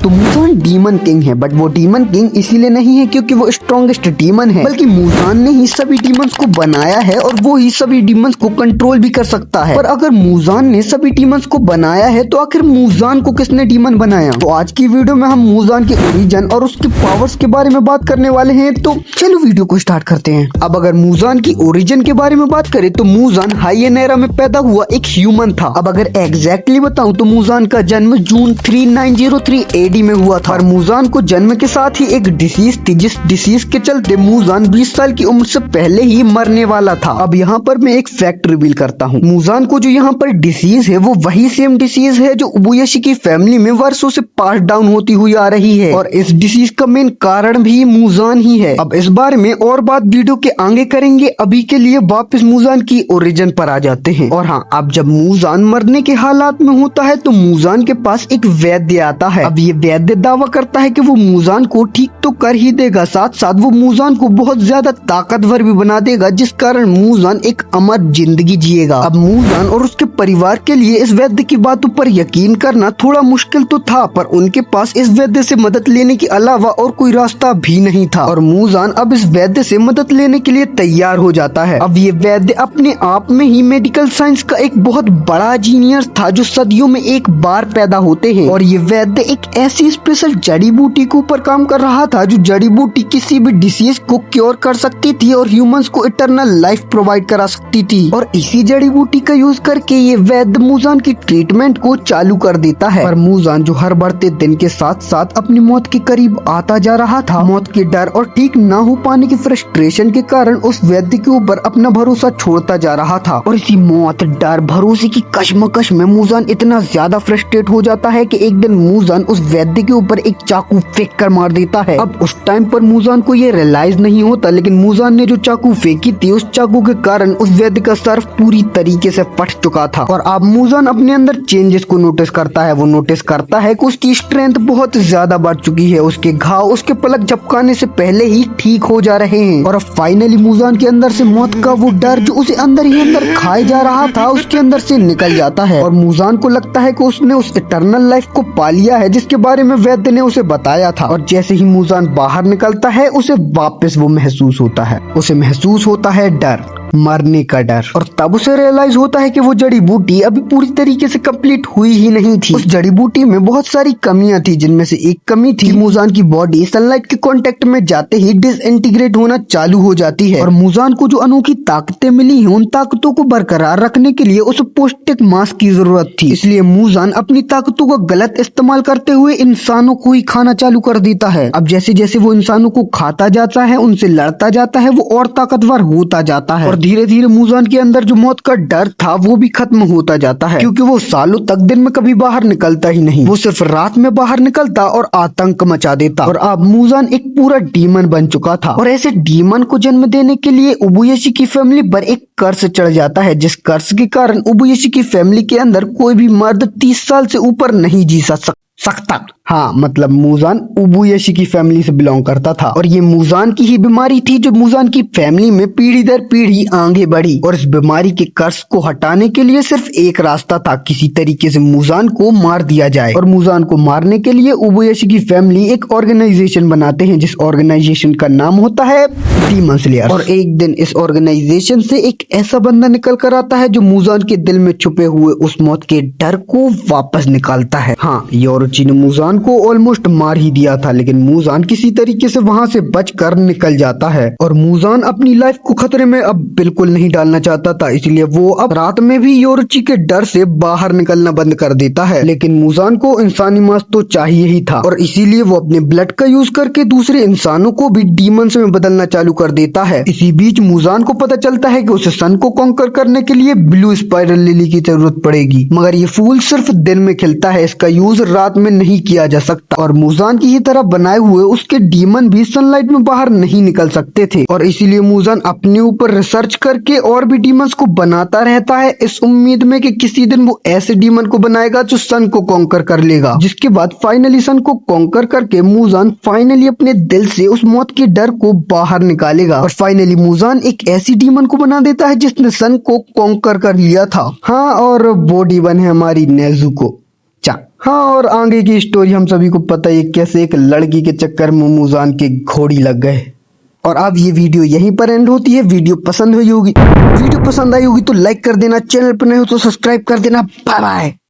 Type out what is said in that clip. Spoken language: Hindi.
तो मूजान डीमन किंग है, बट वो डीमन किंग इसीलिए नहीं है क्योंकि वो स्ट्रॉन्गेस्ट डीमन है, बल्कि मूजान ने ही सभी डीमंस को बनाया है और वो ही सभी डीमंस को कंट्रोल भी कर सकता है। पर अगर मूजान ने सभी डीमंस को बनाया है तो आखिर मूजान को किसने डीमन बनाया? तो आज की वीडियो में हम मूजान के ओरिजिन और उसके पावर्स के बारे में बात करने वाले हैं। तो चलो वीडियो को स्टार्ट करते हैं। अब अगर मूजान की ओरिजिन के बारे में बात करें तो मूजान हाइएनेरा में पैदा हुआ एक ह्यूमन था। अब अगर एग्जैक्टली बताऊं तो मूजान का जन्म जून 3903 AD में हुआ था और मूजान को जन्म के साथ ही एक डिसीज थी, जिस डिसीज के चलते मूजान 20 साल की उम्र से पहले ही मरने वाला था। अब यहाँ पर मैं एक फैक्ट रिवील करता हूँ। मूजान को जो यहाँ पर डिसीज है वो वही सेम डिसीज है जो उबुयाशी की फैमिली में वर्षों से पास डाउन होती हुई आ रही है और इस डिसीज का मेन कारण भी मूजान ही है। अब इस बारे में और बात वीडियो के आगे करेंगे। अभी के लिए वापस मूजान की ओरिजिन पर आ जाते हैं। और हाँ, अब जब मूजान मरने के हालात में होता है तो मूजान के पास एक वैद्य आता है। अब ये वैद्य दावा करता है कि वो मूजान को ठीक तो कर ही देगा, साथ साथ वो मूजान को बहुत ज्यादा ताकतवर भी बना देगा, जिस कारण मूजान एक अमर जिंदगी जिएगा। अब मूजान और उसके परिवार के लिए इस वैद्य की बातों पर यकीन करना थोड़ा मुश्किल तो था, पर उनके पास इस वैद्य से मदद लेने के अलावा और कोई रास्ता भी नहीं था और मूजान अब इस वैद्य से मदद लेने के लिए तैयार हो जाता है। अब ये वैद्य अपने आप में ही मेडिकल साइंस का एक बहुत बड़ा जीनियस था जो सदियों में एक बार पैदा होते हैं और ये वैद्य एक ऐसी स्पेशल जड़ी बूटी के ऊपर काम कर रहा था जो जड़ी बूटी किसी भी डिसीज को क्योर कर सकती थी और ह्यूमंस को इटरनल लाइफ प्रोवाइड करा सकती थी। और इसी जड़ी बूटी का यूज करके ये वैद्य मूजान की ट्रीटमेंट को चालू कर देता है। पर मूजान जो हर बढ़ते दिन के साथ साथ अपनी मौत के करीब आता जा रहा था, मौत के डर और ठीक न हो पाने की फ्रस्ट्रेशन के कारण उस वैद्य के ऊपर अपना भरोसा छोड़ता जा रहा था और इसी मौत, डर, भरोसे की कश्मकश में मूजान इतना ज्यादा फ्रस्ट्रेट हो जाता है कि एक दिन मूजान उस वैद्य के ऊपर एक चाकू फेंक कर मार देता है। अब उस टाइम पर मूजान को ये रियलाइज नहीं होता, लेकिन मूजान ने जो चाकू फेंकी थी उस चाकू के कारण उस वैद्य का सर पूरी तरीके से फट चुका था और अब मूजान अपने अंदर चेंजेस को नोटिस करता है। वो नोटिस करता है कि उसकी स्ट्रेंथ बहुत ज्यादा बढ़ चुकी है, उसके घाव उसके पलक झपकाने से पहले ही ठीक हो जा रहे हैं और अब फाइनली मूजान के अंदर से मौत का वो डर जो उसे अंदर ही अंदर खाए जा रहा था उसके अंदर से निकल जाता है और मूजान को लगता है कि उसने उस इटर्नल लाइफ को पा लिया है जिसके बारे में वैद्य ने उसे बताया था। और जैसे ही मूजान बाहर निकलता है उसे वापस वो महसूस होता है, उसे महसूस होता है डर, मरने का डर। और तब उसे रियलाइज होता है कि वो जड़ी बूटी अभी पूरी तरीके से कंप्लीट हुई ही नहीं थी। उस जड़ी बूटी में बहुत सारी कमियां थी, जिनमें से एक कमी थी मूजान की बॉडी सनलाइट के कांटेक्ट में जाते ही डिसइंटीग्रेट होना चालू हो जाती है और मूजान को जो अनोखी ताकतें मिली हैं उन ताकतों को बरकरार रखने के लिए उसे पौष्टिक मांस की जरूरत थी। इसलिए मूजान अपनी ताकतों का गलत इस्तेमाल करते हुए इंसानों को ही खाना चालू कर देता है। अब जैसे जैसे वो इंसानों को खाता जाता है, उनसे लड़ता जाता है, वो और ताकतवर होता जाता है और धीरे धीरे मूजान के अंदर जो मौत का डर था वो भी खत्म होता जाता है, क्योंकि वो सालों तक दिन में कभी बाहर निकलता ही नहीं, वो सिर्फ रात में बाहर निकलता और आतंक मचा देता। और अब मूजान एक पूरा डीमन बन चुका था और ऐसे डीमन को जन्म देने के लिए उबुयाशी की फैमिली पर एक कर्ज चढ़ जाता है, जिस कर्ज के कारण उबुयाशी की फैमिली के अंदर कोई भी मर्द 30 साल से ऊपर नहीं जी सकता। हाँ, मतलब मूजान उबुयाशी की फैमिली से बिलोंग करता था और ये मूजान की ही बीमारी थी जो मूजान की फैमिली में पीढ़ी दर पीढ़ी आगे बढ़ी और इस बीमारी के कर्ज को हटाने के लिए सिर्फ एक रास्ता था, किसी तरीके से मूजान को मार दिया जाए। और मूजान को मारने के लिए उबुयाशी की फैमिली एक ऑर्गेनाइजेशन बनाते हैं, जिस ऑर्गेनाइजेशन का नाम होता है डीमन स्लेयर। और एक दिन इस ऑर्गेनाइजेशन से एक ऐसा बंदा निकल कर आता है जो मूजान के दिल में छुपे हुए उस मौत के डर को वापस निकालता है। हाँ, योरोची ने मूजान को ऑलमोस्ट मार ही दिया था, लेकिन मूजान किसी तरीके से वहां से बचकर निकल जाता है और मूजान अपनी लाइफ को खतरे में अब बिल्कुल नहीं डालना चाहता था, इसलिए वो अब रात में भी योरोची के डर से बाहर निकलना बंद कर देता है। लेकिन मूजान को इंसानी मांस तो चाहिए ही था और इसीलिए वो अपने ब्लड का यूज करके दूसरे इंसानों को भी डीमंस में बदलना चालू कर देता है। इसी बीच मूजान को पता चलता है कि उसे सन को कॉन्कर करने के लिए ब्लू स्पाइरल लिली की जरूरत पड़ेगी, मगर ये फूल सिर्फ दिन में खिलता है, इसका यूज रात में नहीं किया जा सकता और मूजान की ही तरह बनाए हुए उसके डीमन भी सनलाइट में बाहर नहीं निकल सकते थे और इसीलिए मूजान अपने ऊपर रिसर्च करके और भी डीमंस को बनाता रहता है, इस उम्मीद में कि किसी दिन वो ऐसे डीमन को बनाएगा जो सन को कॉन्कर कर लेगा। जिसके बाद फाइनली सन को कॉन्कर करके मूजान फाइनली अपने दिल से उस मौत के डर को बाहर निकालेगा और फाइनली मूजान एक ऐसी डीमन को बना देता है जिसने सन को कॉन्कर कर लिया था। हाँ, और वो डीमन है हमारी नेजुको। बच्चा। हाँ, और आगे की स्टोरी हम सभी को पता है कैसे एक लड़की के चक्कर में मुजान के घोड़ी लग गए। और अब ये वीडियो यहीं पर एंड होती है। वीडियो पसंद आई होगी तो लाइक कर देना, चैनल पर नए हो तो सब्सक्राइब कर देना। Bye bye.